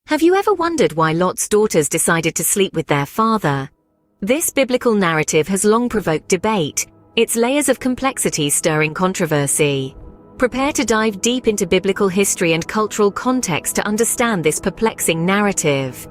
Have you ever wondered why Lot's daughters decided to sleep with their father? This biblical narrative has long provoked debate, its layers of complexity stirring controversy. Prepare to dive deep into biblical history and cultural context to understand this perplexing narrative.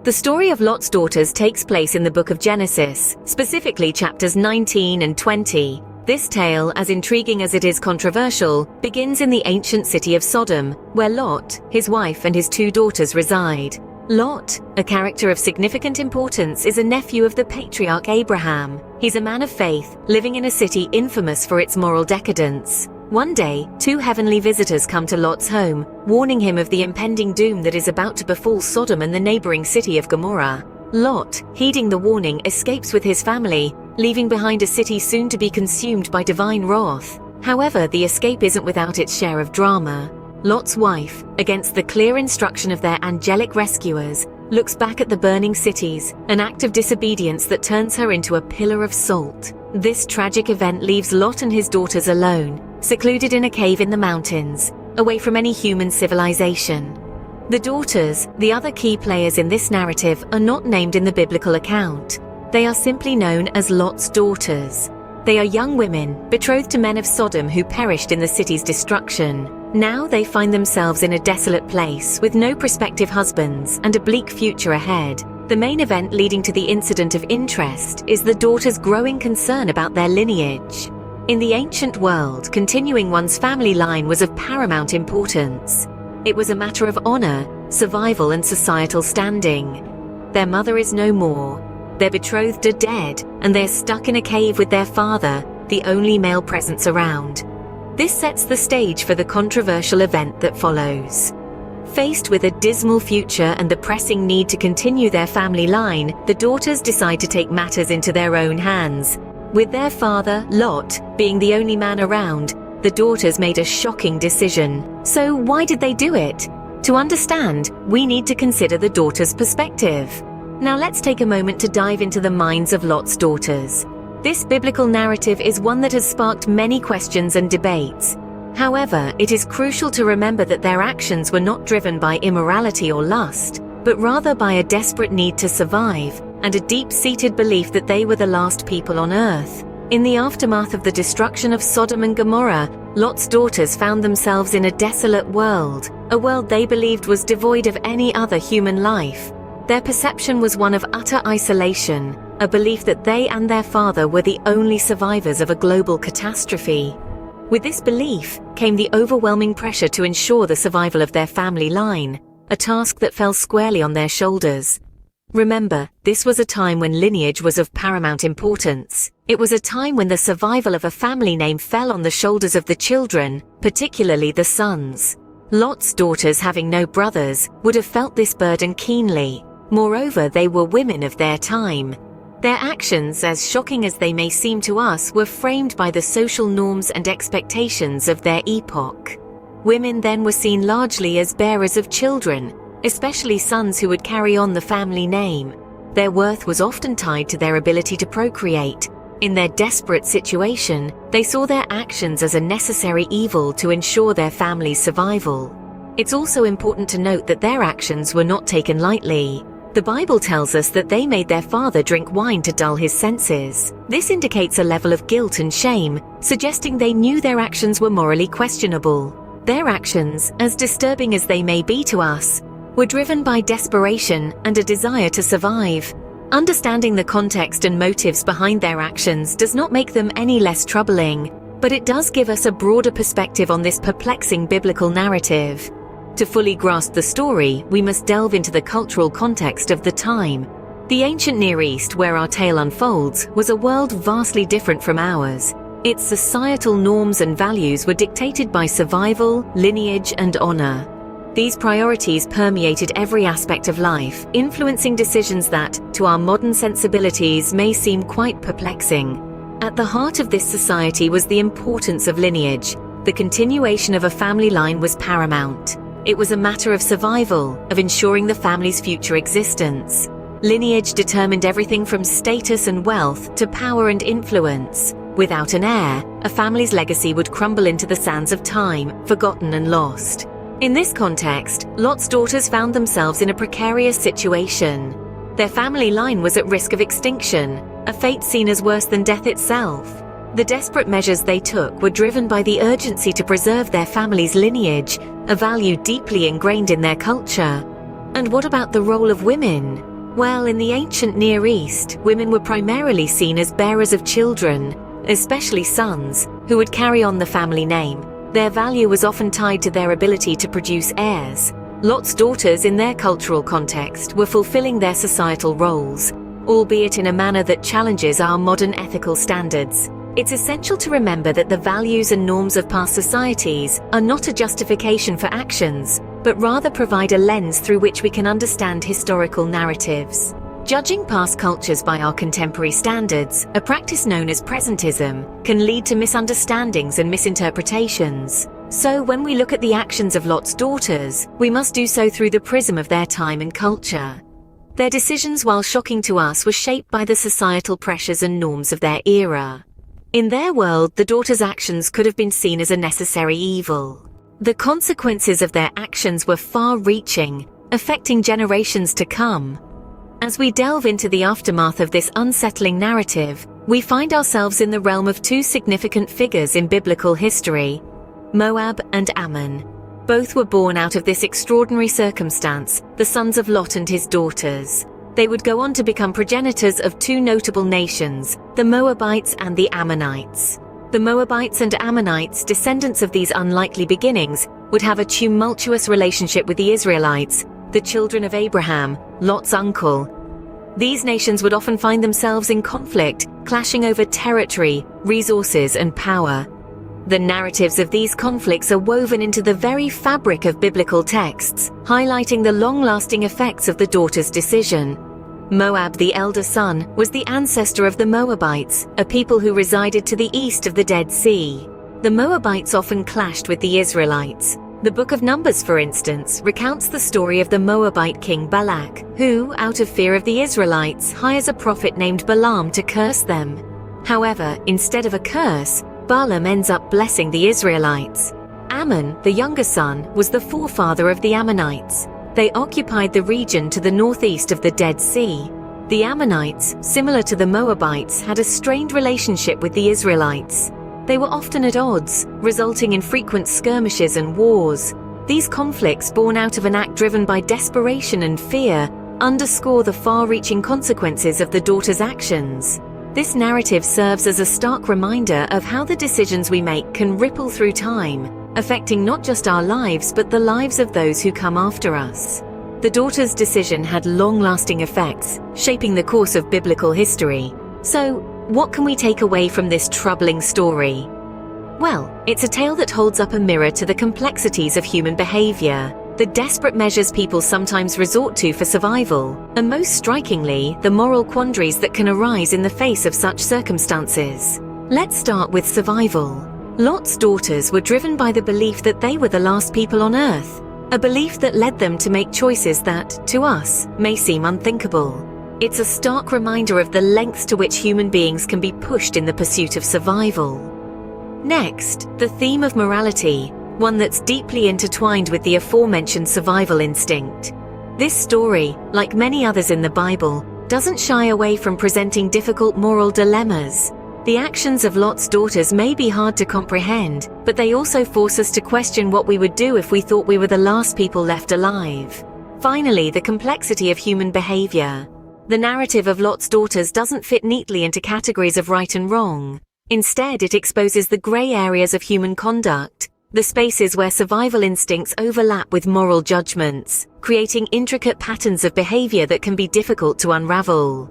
The story of Lot's daughters takes place in the book of Genesis, specifically chapters 19 and 20. This tale, as intriguing as it is controversial, begins in the ancient city of Sodom, where Lot, his wife, and his two daughters reside. Lot, a character of significant importance, is a nephew of the patriarch Abraham. He's a man of faith, living in a city infamous for its moral decadence. One day, two heavenly visitors come to Lot's home, warning him of the impending doom that is about to befall Sodom and the neighboring city of Gomorrah. Lot, heeding the warning, escapes with his family, leaving behind a city soon to be consumed by divine wrath. However, the escape isn't without its share of drama. Lot's wife, against the clear instruction of their angelic rescuers, looks back at the burning cities, an act of disobedience that turns her into a pillar of salt. This tragic event leaves Lot and his daughters alone, secluded in a cave in the mountains, away from any human civilization. The daughters, the other key players in this narrative, are not named in the biblical account. They are simply known as Lot's daughters. They are young women, betrothed to men of Sodom who perished in the city's destruction. Now they find themselves in a desolate place, with no prospective husbands and a bleak future ahead. The main event leading to the incident of interest is the daughters' growing concern about their lineage. In the ancient world, continuing one's family line was of paramount importance. It was a matter of honor, survival, and societal standing. Their mother is no more. Their betrothed are dead, and they're stuck in a cave with their father, the only male presence around. This sets the stage for the controversial event that follows. Faced with a dismal future and the pressing need to continue their family line, the daughters decide to take matters into their own hands. With their father, Lot, being the only man around, the daughters made a shocking decision. So why did they do it? To understand, we need to consider the daughters' perspective. Now let's take a moment to dive into the minds of Lot's daughters. This biblical narrative is one that has sparked many questions and debates. However, it is crucial to remember that their actions were not driven by immorality or lust, but rather by a desperate need to survive and a deep-seated belief that they were the last people on earth. In the aftermath of the destruction of Sodom and Gomorrah, Lot's daughters found themselves in a desolate world, a world they believed was devoid of any other human life. Their perception was one of utter isolation, a belief that they and their father were the only survivors of a global catastrophe. With this belief came the overwhelming pressure to ensure the survival of their family line, a task that fell squarely on their shoulders. Remember, this was a time when lineage was of paramount importance. It was a time when the survival of a family name fell on the shoulders of the children, particularly the sons. Lot's daughters, having no brothers, would have felt this burden keenly. Moreover, they were women of their time. Their actions, as shocking as they may seem to us, were framed by the social norms and expectations of their epoch. Women then were seen largely as bearers of children, especially sons who would carry on the family name. Their worth was often tied to their ability to procreate. In their desperate situation, they saw their actions as a necessary evil to ensure their family's survival. It's also important to note that their actions were not taken lightly. The Bible tells us that they made their father drink wine to dull his senses. This indicates a level of guilt and shame, suggesting they knew their actions were morally questionable. Their actions, as disturbing as they may be to us, were driven by desperation and a desire to survive. Understanding the context and motives behind their actions does not make them any less troubling, but it does give us a broader perspective on this perplexing biblical narrative. To fully grasp the story, we must delve into the cultural context of the time. The ancient Near East, where our tale unfolds, was a world vastly different from ours. Its societal norms and values were dictated by survival, lineage, and honor. These priorities permeated every aspect of life, influencing decisions that, to our modern sensibilities, may seem quite perplexing. At the heart of this society was the importance of lineage. The continuation of a family line was paramount. It was a matter of survival, of ensuring the family's future existence. Lineage determined everything from status and wealth to power and influence. Without an heir, a family's legacy would crumble into the sands of time, forgotten and lost. In this context, Lot's daughters found themselves in a precarious situation. Their family line was at risk of extinction, a fate seen as worse than death itself. The desperate measures they took were driven by the urgency to preserve their family's lineage, a value deeply ingrained in their culture. And what about the role of women? Well, in the ancient Near East, women were primarily seen as bearers of children, especially sons, who would carry on the family name. Their value was often tied to their ability to produce heirs. Lot's daughters, in their cultural context, were fulfilling their societal roles, albeit in a manner that challenges our modern ethical standards. It's essential to remember that the values and norms of past societies are not a justification for actions, but rather provide a lens through which we can understand historical narratives. Judging past cultures by our contemporary standards, a practice known as presentism, can lead to misunderstandings and misinterpretations. So when we look at the actions of Lot's daughters, we must do so through the prism of their time and culture. Their decisions, while shocking to us, were shaped by the societal pressures and norms of their era. In their world, the daughters' actions could have been seen as a necessary evil. The consequences of their actions were far-reaching, affecting generations to come. As we delve into the aftermath of this unsettling narrative, we find ourselves in the realm of two significant figures in biblical history, Moab and Ammon. Both were born out of this extraordinary circumstance, the sons of Lot and his daughters. They would go on to become progenitors of two notable nations, the Moabites and the Ammonites. The Moabites and Ammonites, descendants of these unlikely beginnings, would have a tumultuous relationship with the Israelites, the children of Abraham, Lot's uncle. These nations would often find themselves in conflict, clashing over territory, resources, and power. The narratives of these conflicts are woven into the very fabric of biblical texts, highlighting the long-lasting effects of the daughter's decision. Moab, the elder son, was the ancestor of the Moabites, a people who resided to the east of the Dead Sea. The Moabites often clashed with the Israelites. The Book of Numbers, for instance, recounts the story of the Moabite king Balak, who, out of fear of the Israelites, hires a prophet named Balaam to curse them. However, instead of a curse, Balaam ends up blessing the Israelites. Ammon, the younger son, was the forefather of the Ammonites. They occupied the region to the northeast of the Dead Sea. The Ammonites, similar to the Moabites, had a strained relationship with the Israelites. They were often at odds, resulting in frequent skirmishes and wars. These conflicts, born out of an act driven by desperation and fear, underscore the far-reaching consequences of the daughter's actions. This narrative serves as a stark reminder of how the decisions we make can ripple through time, affecting not just our lives but the lives of those who come after us. The daughter's decision had long-lasting effects, shaping the course of biblical history. So, what can we take away from this troubling story? Well, it's a tale that holds up a mirror to the complexities of human behavior, the desperate measures people sometimes resort to for survival, and most strikingly, the moral quandaries that can arise in the face of such circumstances. Let's start with survival. Lot's daughters were driven by the belief that they were the last people on Earth, a belief that led them to make choices that, to us, may seem unthinkable. It's a stark reminder of the lengths to which human beings can be pushed in the pursuit of survival. Next, the theme of morality, one that's deeply intertwined with the aforementioned survival instinct. This story, like many others in the Bible, doesn't shy away from presenting difficult moral dilemmas. The actions of Lot's daughters may be hard to comprehend, but they also force us to question what we would do if we thought we were the last people left alive. Finally, the complexity of human behavior. The narrative of Lot's daughters doesn't fit neatly into categories of right and wrong. Instead, it exposes the gray areas of human conduct, the spaces where survival instincts overlap with moral judgments, creating intricate patterns of behavior that can be difficult to unravel.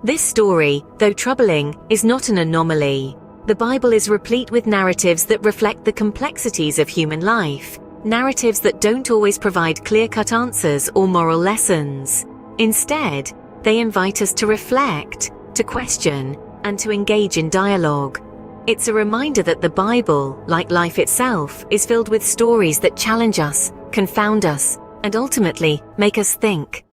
This story, though troubling, is not an anomaly. The Bible is replete with narratives that reflect the complexities of human life, narratives that don't always provide clear-cut answers or moral lessons. Instead, they invite us to reflect, to question, and to engage in dialogue. It's a reminder that the Bible, like life itself, is filled with stories that challenge us, confound us, and ultimately make us think.